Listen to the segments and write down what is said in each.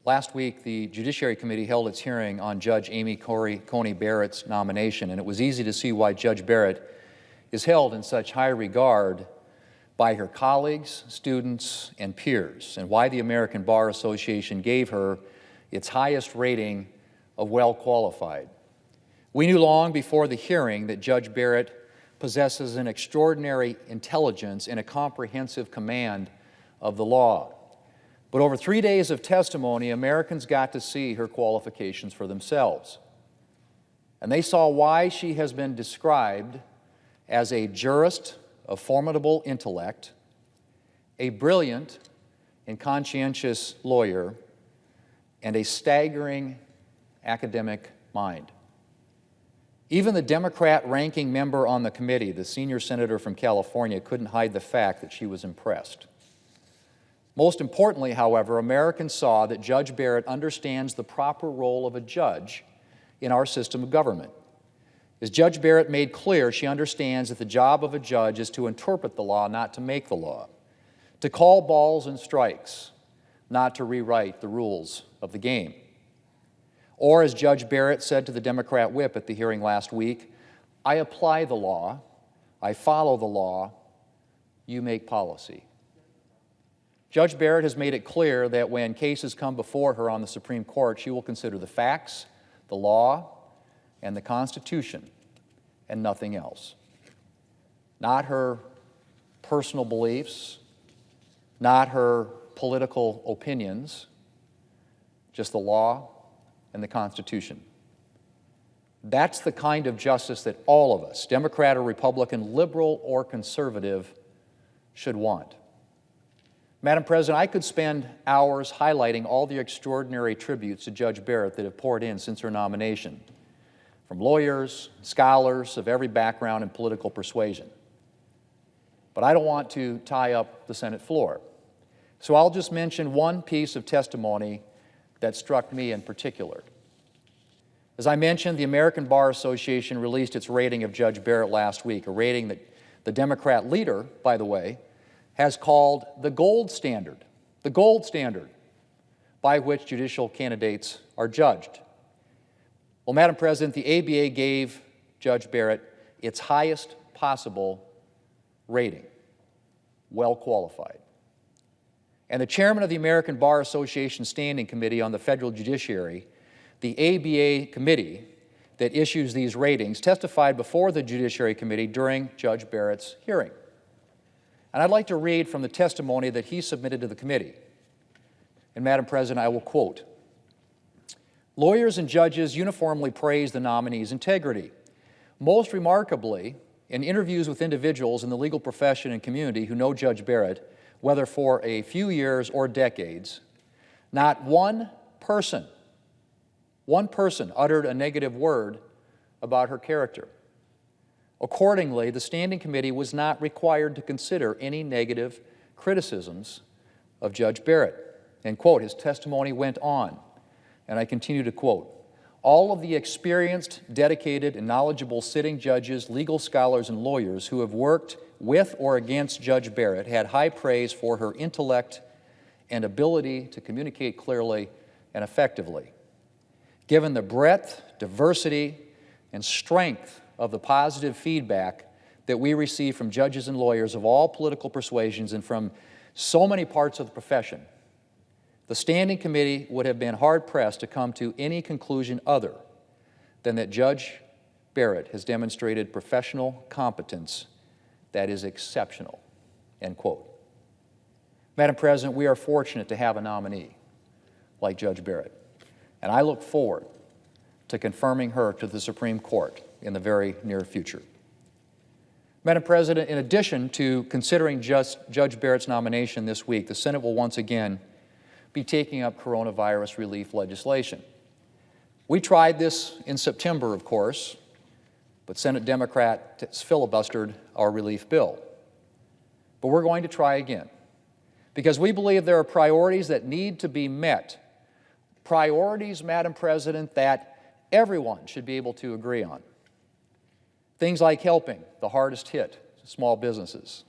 Last week, the Judiciary Committee held its hearing on Judge Amy Coney Barrett's nomination, and it was easy to see why Judge Barrett is held in such high regard by her colleagues, students, and peers, and why the American Bar Association gave her its highest rating of well qualified. We knew long before the hearing that Judge Barrett possesses an extraordinary intelligence and a comprehensive command of the law. But over 3 days of testimony, Americans got to see her qualifications for themselves. And they saw why she has been described as a jurist of formidable intellect, a brilliant and conscientious lawyer, and a staggering academic mind. Even the Democrat ranking member on the committee, the senior senator from California, couldn't hide the fact that she was impressed. Most importantly, however, Americans saw that Judge Barrett understands the proper role of a judge in our system of government. As Judge Barrett made clear, she understands that the job of a judge is to interpret the law, not to make the law, to call balls and strikes, not to rewrite the rules of the game. Or, as Judge Barrett said to the Democrat whip at the hearing last week, I apply the law, I follow the law, you make policy. Judge Barrett has made it clear that when cases come before her on the Supreme Court, she will consider the facts, the law, and the Constitution, and nothing else. Not her personal beliefs, not her political opinions, just the law and the Constitution. That's the kind of justice that all of us, Democrat or Republican, liberal or conservative, should want. Madam President, I could spend hours highlighting all the extraordinary tributes to Judge Barrett that have poured in since her nomination, from lawyers, scholars of every background and political persuasion. But I don't want to tie up the Senate floor. So I'll just mention one piece of testimony that struck me in particular. As I mentioned, the American Bar Association released its rating of Judge Barrett last week, a rating that the Democrat leader, by the way, has called the gold standard by which judicial candidates are judged. Well, Madam President, the ABA gave Judge Barrett its highest possible rating, well qualified. And the chairman of the American Bar Association Standing Committee on the Federal Judiciary, the ABA committee that issues these ratings, testified before the Judiciary Committee during Judge Barrett's hearing. And I'd like to read from the testimony that he submitted to the committee. And Madam President, I will quote, "Lawyers and judges uniformly praise the nominee's integrity. Most remarkably, in interviews with individuals in the legal profession and community who know Judge Barrett, whether for a few years or decades, not one person uttered a negative word about her character. Accordingly, the Standing Committee was not required to consider any negative criticisms of Judge Barrett." End quote. His testimony went on, and I continue to quote, "All of the experienced, dedicated, and knowledgeable sitting judges, legal scholars, and lawyers who have worked with or against Judge Barrett had high praise for her intellect and ability to communicate clearly and effectively. Given the breadth, diversity, and strength of the positive feedback that we receive from judges and lawyers of all political persuasions and from so many parts of the profession, the Standing Committee would have been hard-pressed to come to any conclusion other than that Judge Barrett has demonstrated professional competence that is exceptional." End quote. Madam President, we are fortunate to have a nominee like Judge Barrett, and I look forward to confirming her to the Supreme Court in the very near future. Madam President, in addition to considering Judge Barrett's nomination this week, the Senate will once again be taking up coronavirus relief legislation. We tried this in September, of course, but Senate Democrats filibustered our relief bill. But we're going to try again, because we believe there are priorities that need to be met. Priorities, Madam President, that everyone should be able to agree on. Things like helping the hardest hit small businesses,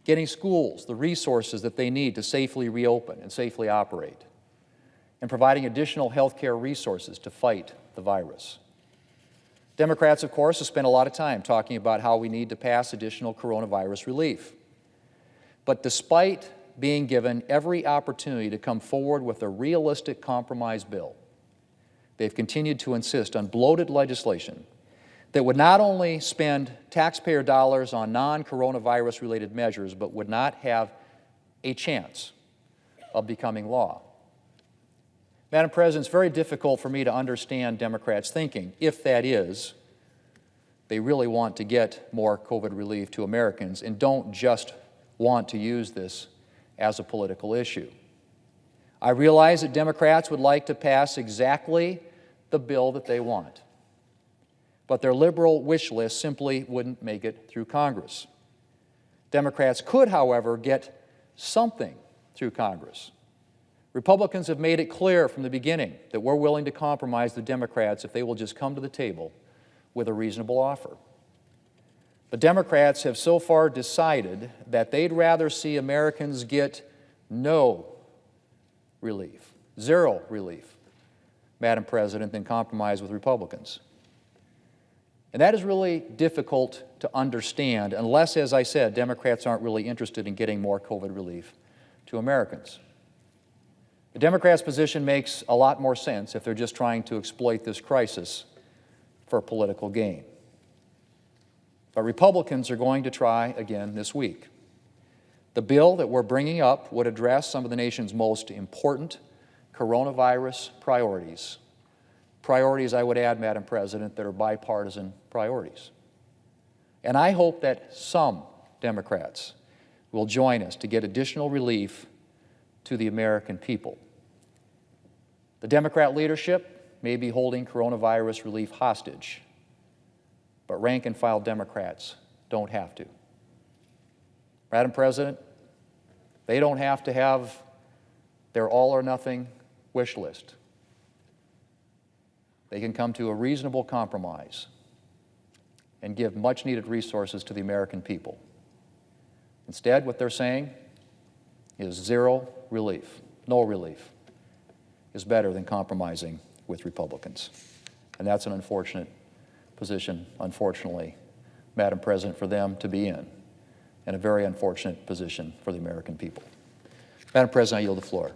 getting schools the resources that they need to safely reopen and safely operate, and providing additional health care resources to fight the virus. Democrats, of course, have spent a lot of time talking about how we need to pass additional coronavirus relief. But despite being given every opportunity to come forward with a realistic compromise bill, they've continued to insist on bloated legislation that would not only spend taxpayer dollars on non-coronavirus-related measures, but would not have a chance of becoming law. Madam President, it's very difficult for me to understand Democrats' thinking, if that is, they really want to get more COVID relief to Americans and don't just want to use this as a political issue. I realize that Democrats would like to pass exactly the bill that they want, but their liberal wish list simply wouldn't make it through Congress. Democrats could, however, get something through Congress. Republicans have made it clear from the beginning that we're willing to compromise the Democrats if they will just come to the table with a reasonable offer. The Democrats have so far decided that they'd rather see Americans get no relief, zero relief, Madam President, than compromise with Republicans. And that is really difficult to understand unless, as I said, Democrats aren't really interested in getting more COVID relief to Americans. The Democrats' position makes a lot more sense if they're just trying to exploit this crisis for political gain. But Republicans are going to try again this week. The bill that we're bringing up would address some of the nation's most important coronavirus priorities. Priorities, I would add, Madam President, that are bipartisan priorities. And I hope that some Democrats will join us to get additional relief to the American people. The Democrat leadership may be holding coronavirus relief hostage, but rank-and-file Democrats don't have to. Madam President, they don't have to have their all-or-nothing wish list. They can come to a reasonable compromise and give much-needed resources to the American people. Instead, what they're saying is zero relief, no relief, is better than compromising with Republicans. And that's an unfortunate position, unfortunately, Madam President, for them to be in, and a very unfortunate position for the American people. Madam President, I yield the floor.